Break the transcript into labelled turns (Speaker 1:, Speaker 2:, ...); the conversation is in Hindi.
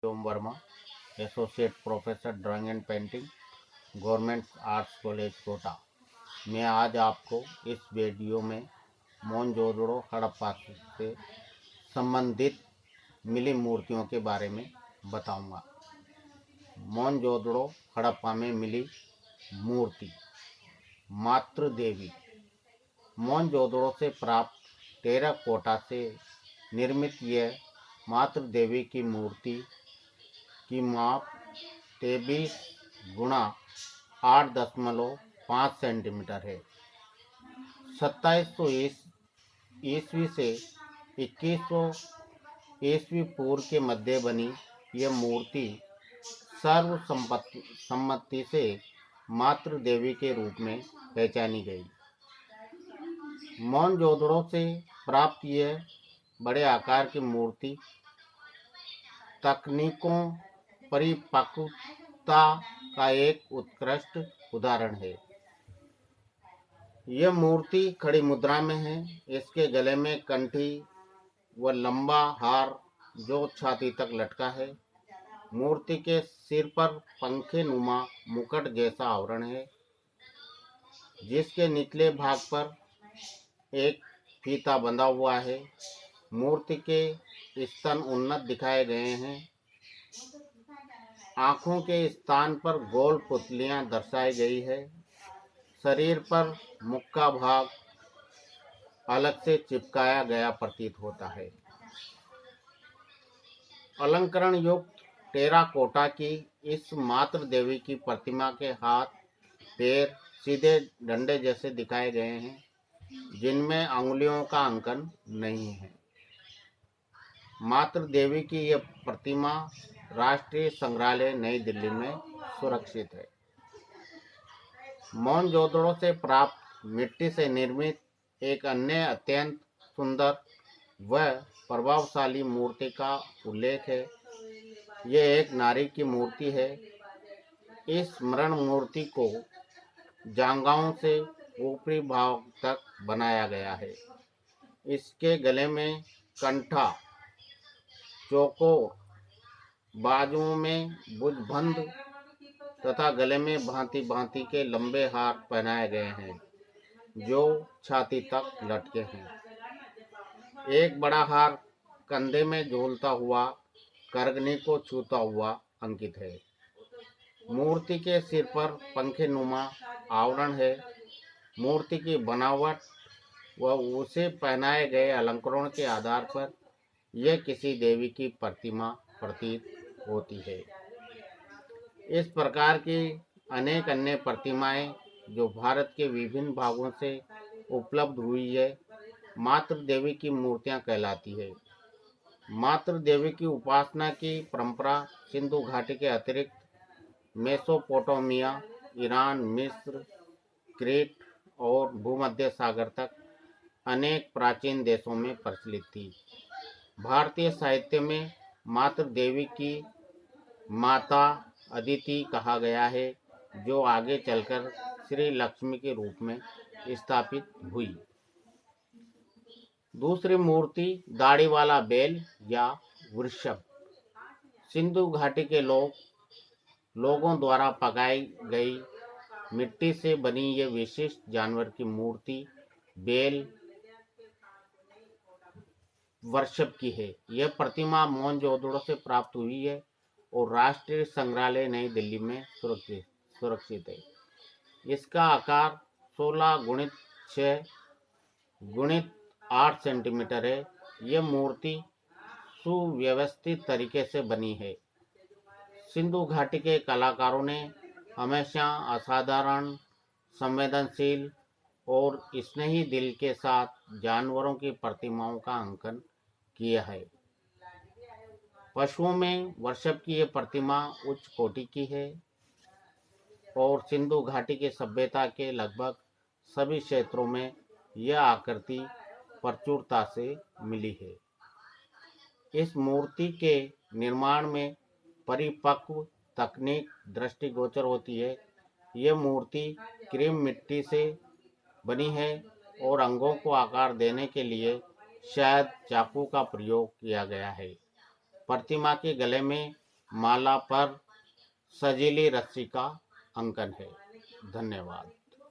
Speaker 1: Om Verma, associate professor drawing and painting, government arts college Kota. मैं आज आपको इस वीडियो में मोहनजोदड़ो हड़प्पा से संबंधित मिली मूर्तियों के बारे में बताऊंगा। मोहनजोदड़ो हड़प्पा में मिली मूर्ति मातृ देवी। मोहनजोदड़ो से प्राप्त टेराकोटा से निर्मित यह मातृ देवी की मूर्ति की माप 23 गुणा 8.5 सेंटीमीटर है। 2700 ईस्वी से 2100 ईस्वी पूर्व के मध्य बनी यह मूर्ति सर्वसम्मति से मातृ देवी के रूप में पहचानी गई। मोहनजोदड़ो से प्राप्त यह बड़े आकार की मूर्ति तकनीकों परिपक्वता का एक उत्कृष्ट उदाहरण है। यह मूर्ति खड़ी मुद्रा में है। इसके गले में कंठी व लंबा हार जो छाती तक लटका है। मूर्ति के सिर पर पंखे नुमा मुकुट जैसा आवरण है, जिसके निचले भाग पर एक फीता बंधा हुआ है। मूर्ति के स्तन उन्नत दिखाए गए हैं। आँखों के स्थान पर गोल पुतलियां दर्शाई गई है। शरीर पर मुख का भाग अलग से चिपकाया गया प्रतीत होता है। अलंकरण युक्त टेराकोटा की इस मातृ देवी की प्रतिमा के हाथ पैर सीधे डंडे जैसे दिखाए गए हैं, जिनमें अंगुलियों का अंकन नहीं है। मातृ देवी की यह प्रतिमा राष्ट्रीय संग्रहालय नई दिल्ली में सुरक्षित है। मोहनजोदड़ो से प्राप्त मिट्टी से निर्मित एक अन्य अत्यंत सुंदर व प्रभावशाली मूर्ति का उल्लेख है। यह एक नारी की मूर्ति है। इस स्मरण मूर्ति को जांघों से ऊपरी भाग तक बनाया गया है। इसके गले में कंठा चौकोर, बाजुओं में भुजबंद तथा गले में भांति भांति के लंबे हार पहनाए गए हैं, जो छाती तक लटके हैं। एक बड़ा हार कंधे में झूलता हुआ करगनी को छूता हुआ अंकित है। मूर्ति के सिर पर पंखे नुमा आवरण है। मूर्ति की बनावट व उसे पहनाए गए अलंकरणों के आधार पर यह किसी देवी की प्रतिमा प्रतीत होती है। इस प्रकार की अनेक अन्य प्रतिमाएं जो भारत के विभिन्न भागों से उपलब्ध हुई है, मातृ देवी की मूर्तियां कहलाती है। मातृ देवी की उपासना की परंपरा सिंधु घाटी के अतिरिक्त मेसोपोटामिया, ईरान, मिस्र, क्रीट और भूमध्य सागर तक अनेक प्राचीन देशों में प्रचलित थी। भारतीय साहित्य में मातृ देवी की माता अदिति कहा गया है, जो आगे चलकर श्री लक्ष्मी के रूप में स्थापित हुई। दूसरी मूर्ति दाढ़ी वाला बैल या वृषभ। सिंधु घाटी के लोगों द्वारा पकाई गई मिट्टी से बनी यह विशिष्ट जानवर की मूर्ति बैल वृषभ की है। यह प्रतिमा मोहनजोदड़ो से प्राप्त हुई है और राष्ट्रीय संग्रहालय नई दिल्ली में सुरक्षित है। इसका आकार 16 गुणित 6 गुणित 8 सेंटीमीटर है। यह मूर्ति सुव्यवस्थित तरीके से बनी है। सिंधु घाटी के कलाकारों ने हमेशा असाधारण, संवेदनशील और स्नेही दिल के साथ जानवरों की प्रतिमाओं का अंकन किया है। पशुओं में वृषभ की यह प्रतिमा उच्च कोटि की है और सिंधु घाटी की सभ्यता के लगभग सभी क्षेत्रों में यह आकृति प्रचुरता से मिली है। इस मूर्ति के निर्माण में परिपक्व तकनीक दृष्टिगोचर होती है। यह मूर्ति क्रीम मिट्टी से बनी है और अंगों को आकार देने के लिए शायद चाकू का प्रयोग किया गया है। प्रतिमा के गले में माला पर सजीली रस्सी का अंकन है। धन्यवाद।